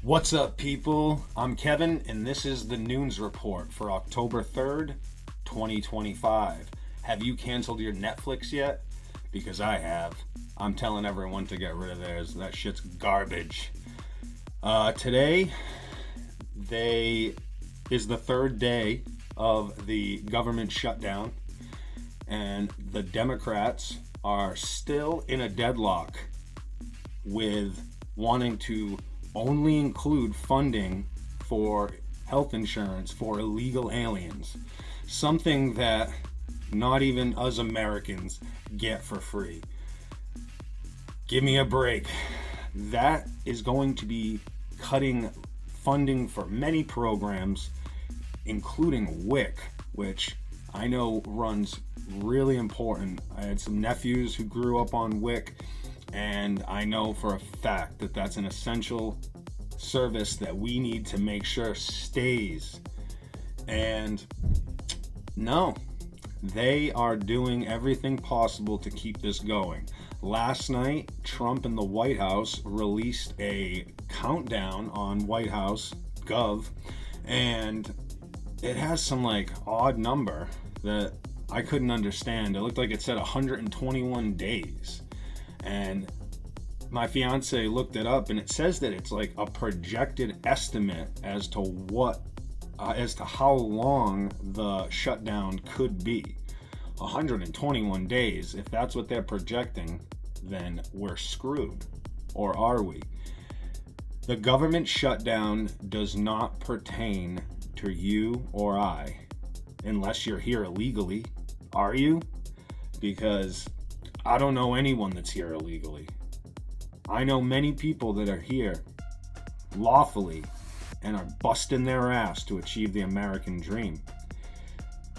What's up, people? I'm Kevin, and this is the Noons Report for October 3rd, 2025. Have you canceled your Netflix yet? Because I have. I'm telling everyone to get rid of theirs. That shit's garbage. Today is the third day of the government shutdown, and the Democrats are still in a deadlock with wanting to only include funding for health insurance for illegal aliens, something that not even us Americans get for free. Give me a break. That is going to be cutting funding for many programs, including WIC, which I know runs really important. I had some nephews who grew up on WIC, and I know for a fact that that's an essential service that we need to make sure stays. And no, they are doing everything possible to keep this going. Last night, Trump and the White House released a countdown on White House Gov, and it has some odd number that I couldn't understand. It looked like it said 121 days. And my fiance looked it up, and it says that it's like a projected estimate as to how long the shutdown could be. 121 days. If that's what they're projecting, then we're screwed. Or are we? The government shutdown does not pertain to you or I, unless you're here illegally. Are you? Because I don't know anyone that's here illegally. I know many people that are here lawfully and are busting their ass to achieve the American dream.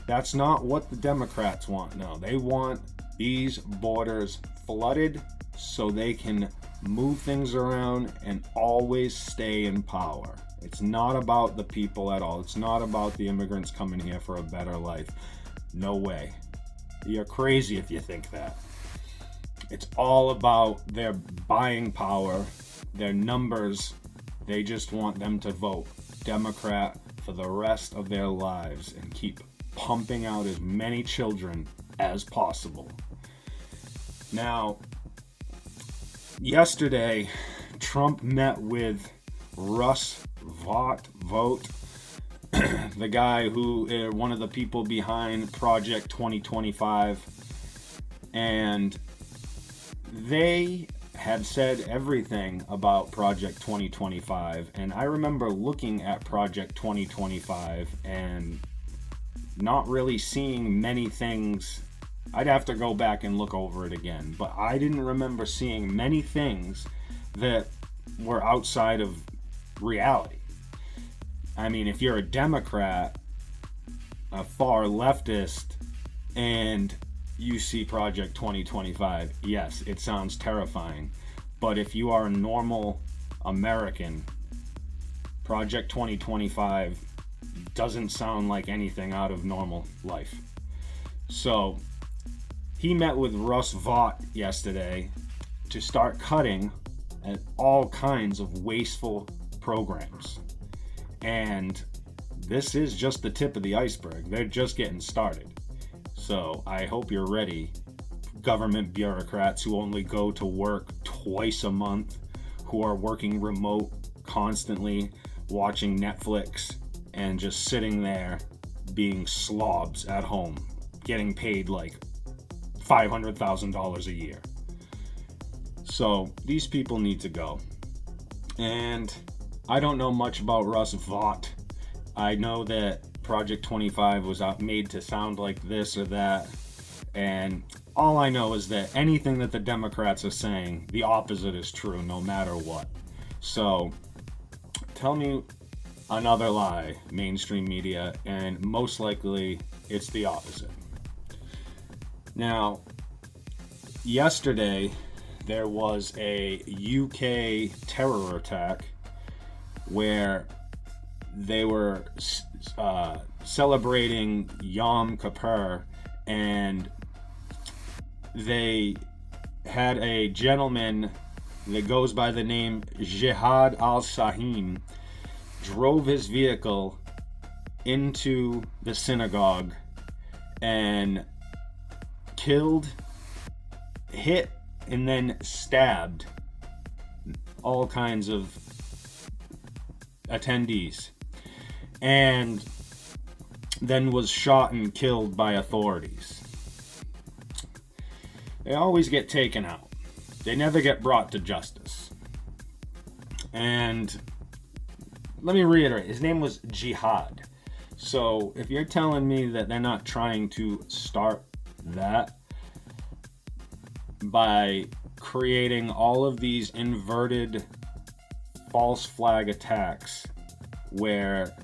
That's not what the Democrats want. No, they want these borders flooded so they can move things around and always stay in power. It's not about the people at all. It's not about the immigrants coming here for a better life. No way. You're crazy if you think that. It's all about their buying power, their numbers. They just want them to vote Democrat for the rest of their lives and keep pumping out as many children as possible. Now, yesterday, Trump met with Russ Vought, the guy who one of the people behind Project 2025, and they had said everything about Project 2025, and I remember looking at Project 2025 and not really seeing many things. I'd have to go back and look over it again, but I didn't remember seeing many things that were outside of reality. I mean, if you're a Democrat, a far leftist, and you see Project 2025, yes, it sounds terrifying. But if you are a normal American, Project 2025 doesn't sound like anything out of normal life. So he met with Russ Vought yesterday to start cutting at all kinds of wasteful programs. And this is just the tip of the iceberg. They're just getting started. So I hope you're ready, government bureaucrats who only go to work twice a month, who are working remote constantly, watching Netflix, and just sitting there being slobs at home, getting paid like $500,000 a year. So these people need to go. And I don't know much about Russ Vought. I know that Project 25 was made to sound like this or that, and all I know is that anything that the Democrats are saying, the opposite is true no matter what. So tell me another lie, mainstream media, and most likely it's the opposite. Now, yesterday there was a UK terror attack where they were celebrating Yom Kippur, and they had a gentleman that goes by the name Jihad al-Shaheen drove his vehicle into the synagogue and killed, hit, and then stabbed all kinds of attendees, and then was shot and killed by authorities. They always get taken out. They never get brought to justice. And let me reiterate, his name was Jihad. So if you're telling me that they're not trying to start that by creating all of these inverted false flag attacks where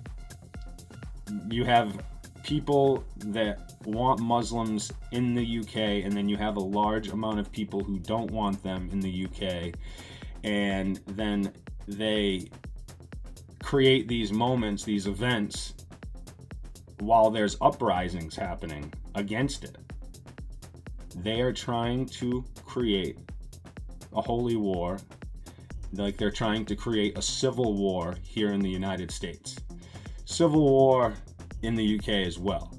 you have people that want Muslims in the UK, and then you have a large amount of people who don't want them in the UK, and then they create these moments, these events, while there's uprisings happening against it. They are trying to create a holy war, like they're trying to create a civil war here in the United States. Civil war in the UK as well,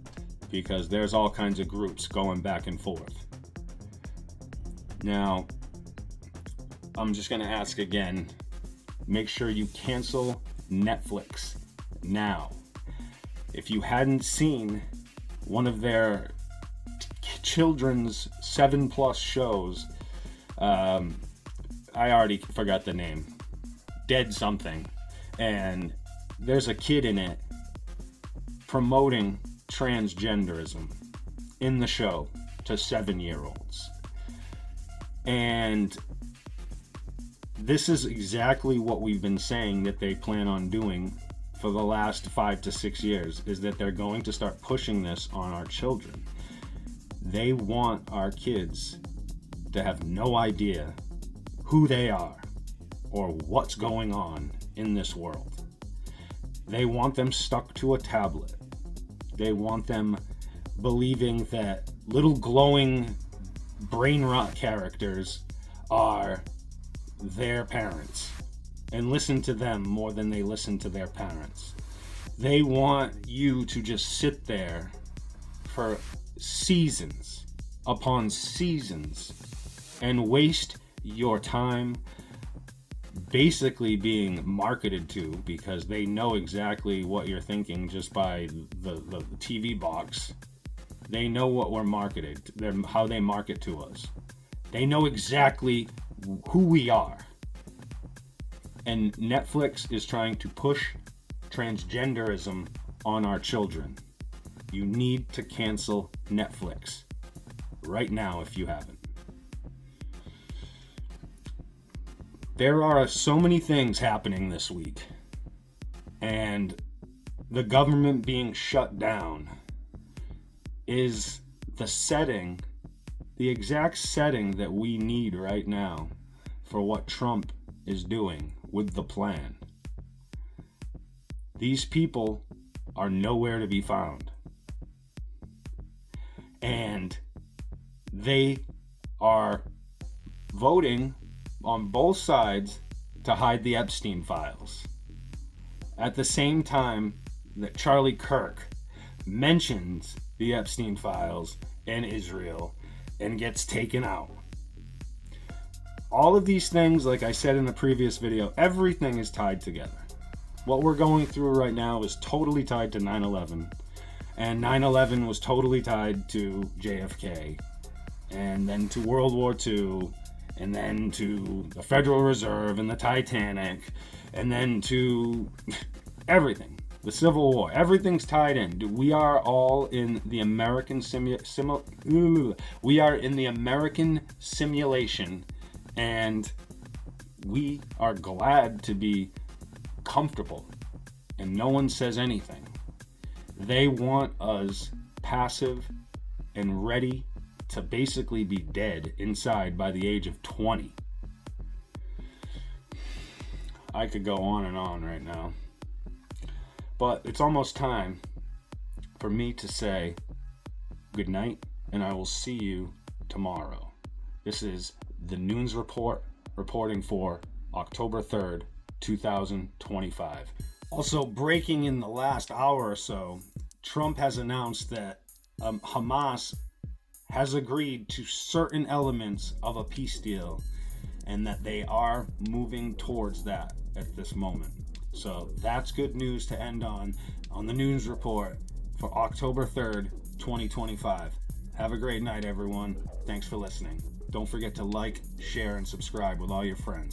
because there's all kinds of groups going back and forth. Now, I'm just going to ask again, make sure you cancel Netflix now. If you hadn't seen one of their children's 7+ shows, I already forgot the name, Dead something, and there's a kid in it promoting transgenderism in the show to 7-year-olds. And this is exactly what we've been saying that they plan on doing for the last 5 to 6 years, is that they're going to start pushing this on our children. They want our kids to have no idea who they are or what's going on in this world. They want them stuck to a tablet. They want them believing that little glowing brain rot characters are their parents and listen to them more than they listen to their parents. They want you to just sit there for seasons upon seasons and waste your time basically being marketed to, because they know exactly what you're thinking just by the TV box. They know what we're marketed, how they market to us. They know exactly who we are. And Netflix is trying to push transgenderism on our children. You need to cancel Netflix right now if you haven't. There are so many things happening this week, and the government being shut down is the setting, the exact setting that we need right now for what Trump is doing with the plan. These people are nowhere to be found, and they are voting on both sides to hide the Epstein files. At the same time that Charlie Kirk mentions the Epstein files in Israel and gets taken out. All of these things, like I said in the previous video, everything is tied together. What we're going through right now is totally tied to 9/11, and 9/11 was totally tied to JFK, and then to World War II, and then to the Federal Reserve and the Titanic, and then to everything, the Civil War. Everything's tied in. We are all in the American we are in the American simulation, and we are glad to be comfortable, and no one says anything. They want us passive and ready to basically be dead inside by the age of 20. I could go on and on right now, but it's almost time for me to say good night, and I will see you tomorrow. This is the Noons Report reporting for October 3rd, 2025. Also, breaking in the last hour or so, Trump has announced that Hamas has agreed to certain elements of a peace deal and that they are moving towards that at this moment. So that's good news to end on the news report for October 3rd, 2025. Have a great night, everyone. Thanks for listening. Don't forget to like, share, and subscribe with all your friends.